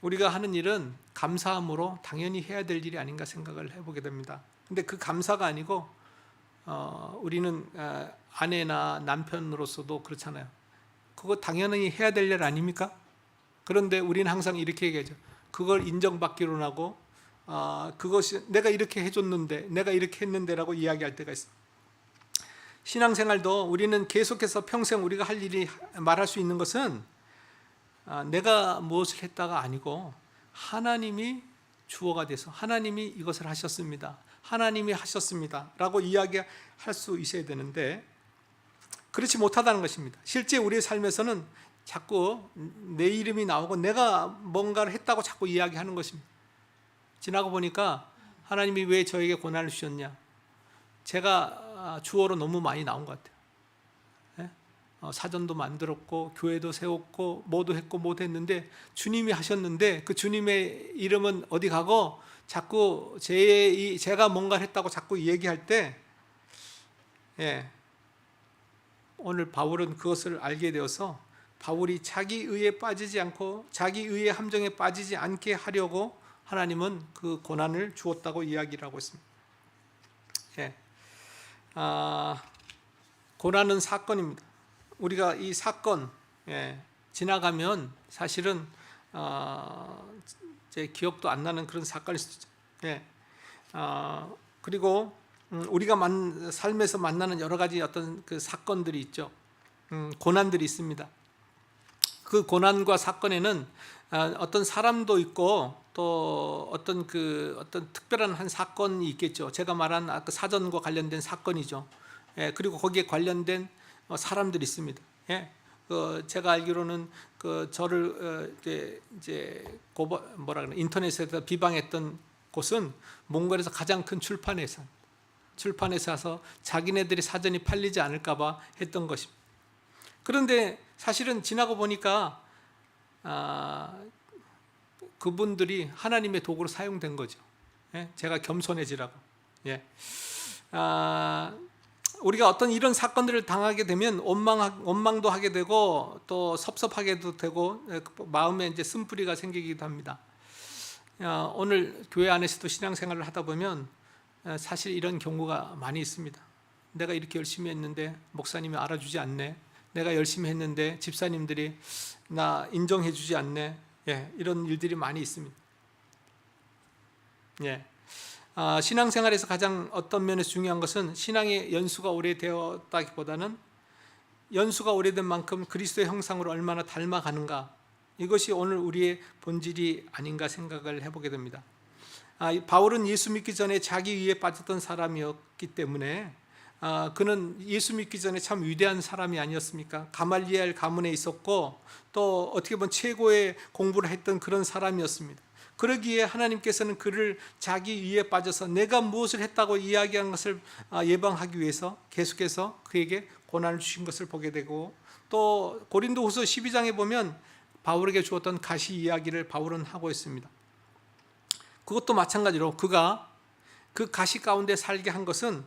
우리가 하는 일은 감사함으로 당연히 해야 될 일이 아닌가 생각을 해보게 됩니다. 근데 그 감사가 아니고 우리는 아내나 남편으로서도 그렇잖아요. 그거 당연히 해야 될 일 아닙니까? 그런데 우리는 항상 이렇게 얘기하죠. 그걸 인정받기로 하고 그것이 내가 이렇게 해줬는데 내가 이렇게 했는데라고 이야기할 때가 있어요. 신앙생활도 우리는 계속해서 평생 우리가 할 일이 말할 수 있는 것은 내가 무엇을 했다가 아니고 하나님이 주어가 돼서 하나님이 이것을 하셨습니다. 하나님이 하셨습니다 라고 이야기할 수 있어야 되는데 그렇지 못하다는 것입니다. 실제 우리의 삶에서는 자꾸 내 이름이 나오고 내가 뭔가를 했다고 자꾸 이야기하는 것입니다. 지나고 보니까 하나님이 왜 저에게 고난을 주셨냐? 제가 주어로 너무 많이 나온 것 같아요. 사전도 만들었고 교회도 세웠고 뭐도 했고 뭐도 했는데 주님이 하셨는데 그 주님의 이름은 어디 가고 자꾸 제가 뭔가를 했다고 자꾸 얘기할 때 오늘 바울은 그것을 알게 되어서 바울이 자기 의에 빠지지 않고 자기 의의 함정에 빠지지 않게 하려고 하나님은 그 고난을 주었다고 이야기를 하고 있습니다. 고난은 사건입니다. 우리가 이 사건 지나가면 사실은 제 기억도 안 나는 그런 사건일 수도 있죠. 그리고 우리가 삶에서 만나는 여러 가지 어떤 그 사건들이 있죠. 고난들이 있습니다. 그 고난과 사건에는 어떤 사람도 있고 또 어떤 특별한 한 사건이 있겠죠. 제가 말한 그 사전과 관련된 사건이죠. 그리고 거기에 관련된 사람들이 있습니다. 제가 알기로는 저를 인터넷에서 비방했던 곳은 몽골에서 가장 큰 출판회사에서 자기네들이 사전이 팔리지 않을까봐 했던 것입니다. 그런데 사실은 지나고 보니까 그분들이 하나님의 도구로 사용된 거죠. 제가 겸손해지라고. 우리가 어떤 이런 사건들을 당하게 되면 원망도 하게 되고 또 섭섭하게도 되고 마음에 이제 쓴뿌리가 생기기도 합니다. 오늘 교회 안에서도 신앙생활을 하다 보면 사실 이런 경우가 많이 있습니다. 내가 이렇게 열심히 했는데 목사님이 알아주지 않네. 내가 열심히 했는데 집사님들이 나 인정해 주지 않네. 이런 일들이 많이 있습니다. 신앙생활에서 가장 어떤 면에서 중요한 것은 신앙의 연수가 오래되었다기보다는 연수가 오래된 만큼 그리스도의 형상으로 얼마나 닮아가는가, 이것이 오늘 우리의 본질이 아닌가 생각을 해보게 됩니다. 바울은 예수 믿기 전에 자기 위에 빠졌던 사람이었기 때문에 그는 예수 믿기 전에 참 위대한 사람이 아니었습니까? 가말리엘 가문에 있었고 또 어떻게 보면 최고의 공부를 했던 그런 사람이었습니다. 그러기에 하나님께서는 그를 자기 위에 빠져서 내가 무엇을 했다고 이야기한 것을 예방하기 위해서 계속해서 그에게 고난을 주신 것을 보게 되고, 또 고린도후서 12장에 보면 바울에게 주었던 가시 이야기를 바울은 하고 있습니다. 그것도 마찬가지로 그가 그 가시 가운데 살게 한 것은,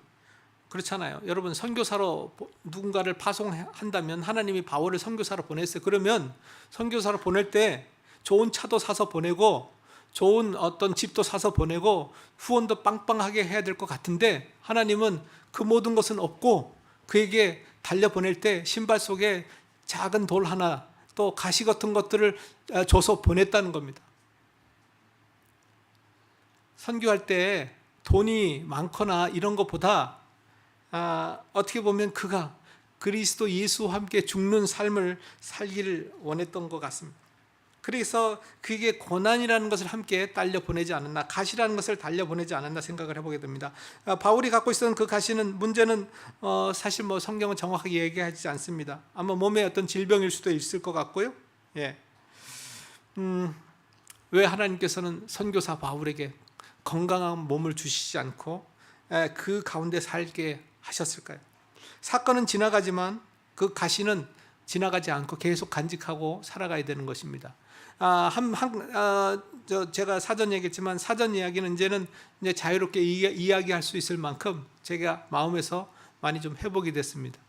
그렇잖아요. 여러분, 선교사로 누군가를 파송한다면 하나님이 바울을 선교사로 보냈어요. 그러면 선교사로 보낼 때 좋은 차도 사서 보내고 좋은 어떤 집도 사서 보내고 후원도 빵빵하게 해야 될 것 같은데, 하나님은 그 모든 것은 없고 그에게 달려보낼 때 신발 속에 작은 돌 하나 또 가시 같은 것들을 줘서 보냈다는 겁니다. 선교할 때 돈이 많거나 이런 것보다 어떻게 보면 그가 그리스도 예수와 함께 죽는 삶을 살기를 원했던 것 같습니다. 그래서 그게 고난이라는 것을 함께 달려보내지 않았나, 가시라는 것을 달려보내지 않았나 생각을 해보게 됩니다. 바울이 갖고 있었던 그 가시는, 문제는 사실 성경은 정확하게 얘기하지 않습니다. 아마 몸에 어떤 질병일 수도 있을 것 같고요. 예. 왜 하나님께서는 선교사 바울에게 건강한 몸을 주시지 않고 그 가운데 살게 하셨을까요? 사건은 지나가지만 그 가시는 지나가지 않고 계속 간직하고 살아가야 되는 것입니다. 제가 사전 얘기했지만 사전 이야기는 이제는 자유롭게 이야기할 수 있을 만큼 제가 마음에서 많이 좀 회복이 됐습니다.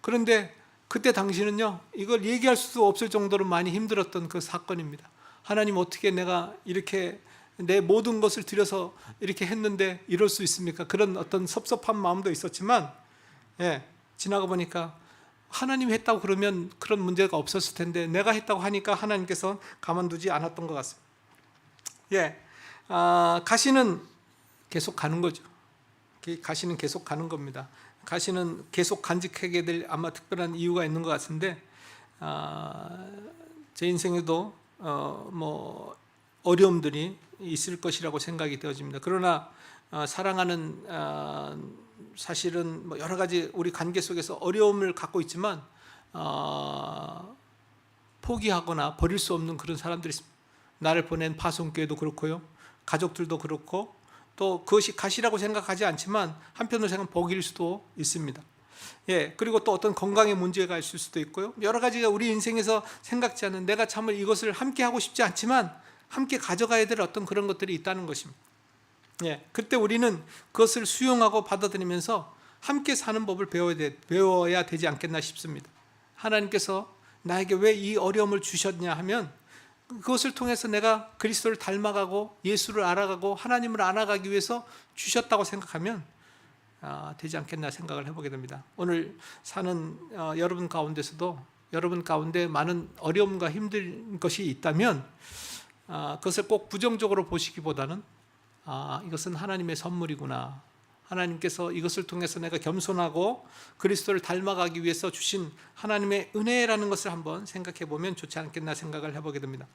그런데 그때 당시는요, 이걸 얘기할 수도 없을 정도로 많이 힘들었던 그 사건입니다. 하나님, 어떻게 내가 이렇게 내 모든 것을 들여서 이렇게 했는데 이럴 수 있습니까? 그런 어떤 섭섭한 마음도 있었지만, 지나가 보니까 하나님이 했다고 그러면 그런 문제가 없었을 텐데 내가 했다고 하니까 하나님께서 가만두지 않았던 것 같습니다. 가시는 계속 가는 거죠. 가시는 계속 가는 겁니다. 가시는 계속 간직하게 될 아마 특별한 이유가 있는 것 같은데, 제 인생에도 어려움들이 있을 것이라고 생각이 되어집니다. 그러나 사랑하는, 사실은 여러 가지 우리 관계 속에서 어려움을 갖고 있지만 포기하거나 버릴 수 없는 그런 사람들이 있습니다. 나를 보낸 파송교회도 그렇고요, 가족들도 그렇고, 또 그것이 가시라고 생각하지 않지만 한편으로 생각하면 복일 수도 있습니다. 그리고 또 어떤 건강의 문제가 있을 수도 있고요, 여러 가지가 우리 인생에서 생각지 않은, 내가 참을 이것을 함께 하고 싶지 않지만 함께 가져가야 될 어떤 그런 것들이 있다는 것입니다. 그때 우리는 그것을 수용하고 받아들이면서 함께 사는 법을 배워야 되지 않겠나 싶습니다. 하나님께서 나에게 왜 이 어려움을 주셨냐 하면, 그것을 통해서 내가 그리스도를 닮아가고 예수를 알아가고 하나님을 알아가기 위해서 주셨다고 생각하면 되지 않겠나 생각을 해보게 됩니다. 오늘 사는 여러분 가운데서도 여러분 가운데 많은 어려움과 힘든 것이 있다면 그것을 꼭 부정적으로 보시기보다는 이것은 하나님의 선물이구나, 하나님께서 이것을 통해서 내가 겸손하고 그리스도를 닮아가기 위해서 주신 하나님의 은혜라는 것을 한번 생각해 보면 좋지 않겠나 생각을 해보게 됩니다.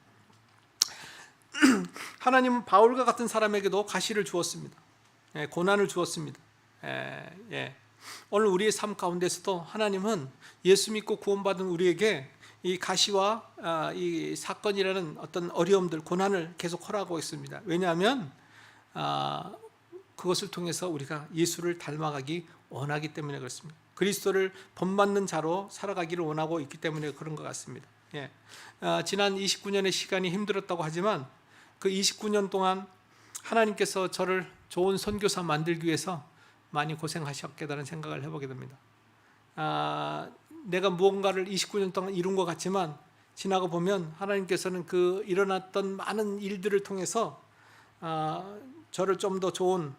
하나님은 바울과 같은 사람에게도 가시를 주었습니다. 고난을 주었습니다. 오늘 우리의 삶 가운데서도 하나님은 예수 믿고 구원받은 우리에게 이 가시와 이 사건이라는 어떤 어려움들, 고난을 계속 허락하고 있습니다. 왜냐하면 그것을 통해서 우리가 예수를 닮아가기 원하기 때문에 그렇습니다. 그리스도를 본받는 자로 살아가기를 원하고 있기 때문에 그런 것 같습니다. 지난 29년의 시간이 힘들었다고 하지만 그 29년 동안 하나님께서 저를 좋은 선교사 만들기 위해서 많이 고생하셨겠다는 생각을 해보게 됩니다. 내가 무언가를 29년 동안 이룬 것 같지만 지나고 보면 하나님께서는 그 일어났던 많은 일들을 통해서 저를 좀 더 좋은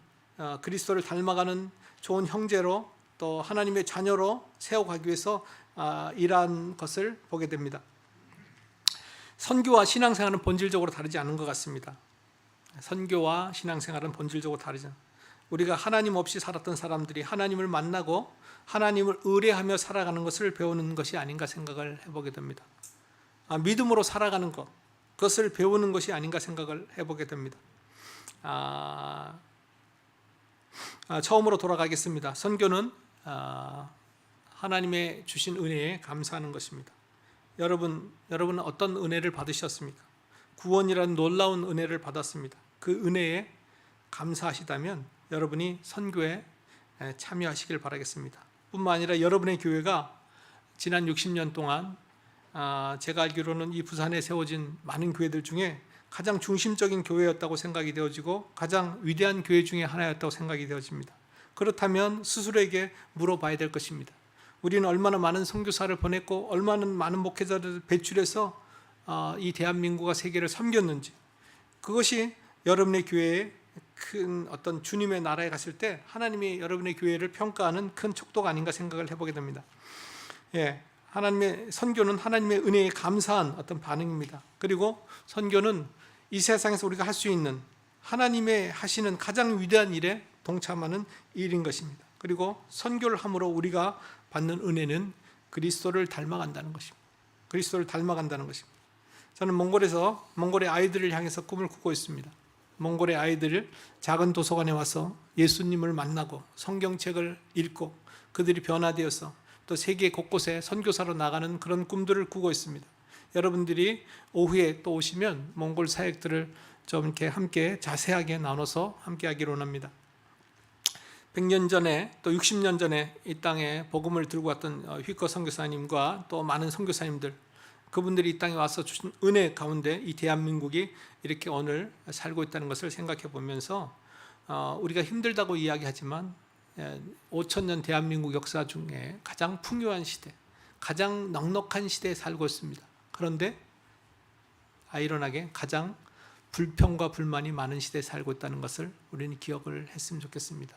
그리스도를 닮아가는 좋은 형제로, 또 하나님의 자녀로 세워가기 위해서 일한 것을 보게 됩니다. 선교와 신앙생활은 본질적으로 다르지 않은 것 같습니다. 선교와 신앙생활은 본질적으로 다르지 않습니다. 우리가 하나님 없이 살았던 사람들이 하나님을 만나고 하나님을 의뢰하며 살아가는 것을 배우는 것이 아닌가 생각을 해보게 됩니다. 믿음으로 살아가는 것, 그것을 배우는 것이 아닌가 생각을 해보게 됩니다. 처음으로 돌아가겠습니다. 선교는 하나님의 주신 은혜에 감사하는 것입니다. 여러분은 어떤 은혜를 받으셨습니까? 구원이라는 놀라운 은혜를 받았습니다. 그 은혜에 감사하시다면 여러분이 선교에 참여하시길 바라겠습니다. 뿐만 아니라 여러분의 교회가 지난 60년 동안 제가 알기로는 이 부산에 세워진 많은 교회들 중에 가장 중심적인 교회였다고 생각이 되어지고 가장 위대한 교회 중에 하나였다고 생각이 되어집니다. 그렇다면 스스로에게 물어봐야 될 것입니다. 우리는 얼마나 많은 선교사를 보냈고 얼마나 많은 목회자들을 배출해서 이 대한민국과 세계를 섬겼는지, 그것이 여러분의 교회에 큰 어떤 주님의 나라에 갔을 때 하나님이 여러분의 교회를 평가하는 큰 척도가 아닌가 생각을 해보게 됩니다. 하나님의 선교는 하나님의 은혜에 감사한 어떤 반응입니다. 그리고 선교는 이 세상에서 우리가 할 수 있는 하나님의 하시는 가장 위대한 일에 동참하는 일인 것입니다. 그리고 선교를 함으로 우리가 받는 은혜는 그리스도를 닮아간다는 것입니다. 그리스도를 닮아간다는 것입니다. 저는 몽골의 아이들을 향해서 꿈을 꾸고 있습니다. 몽골의 아이들을 작은 도서관에 와서 예수님을 만나고 성경책을 읽고 그들이 변화되어서 또 세계 곳곳에 선교사로 나가는 그런 꿈들을 꾸고 있습니다. 여러분들이 오후에 또 오시면 몽골 사역들을 좀 이렇게 함께 자세하게 나눠서 함께 하기로 합니다. 100년 전에 또 60년 전에 이 땅에 복음을 들고 왔던 휘커 선교사님과 또 많은 선교사님들, 그분들이 이 땅에 와서 주신 은혜 가운데 이 대한민국이 이렇게 오늘 살고 있다는 것을 생각해 보면서 우리가 힘들다고 이야기하지만 5,000년 대한민국 역사 중에 가장 풍요한 시대, 가장 넉넉한 시대에 살고 있습니다. 그런데 아이러니하게 가장 불평과 불만이 많은 시대에 살고 있다는 것을 우리는 기억을 했으면 좋겠습니다.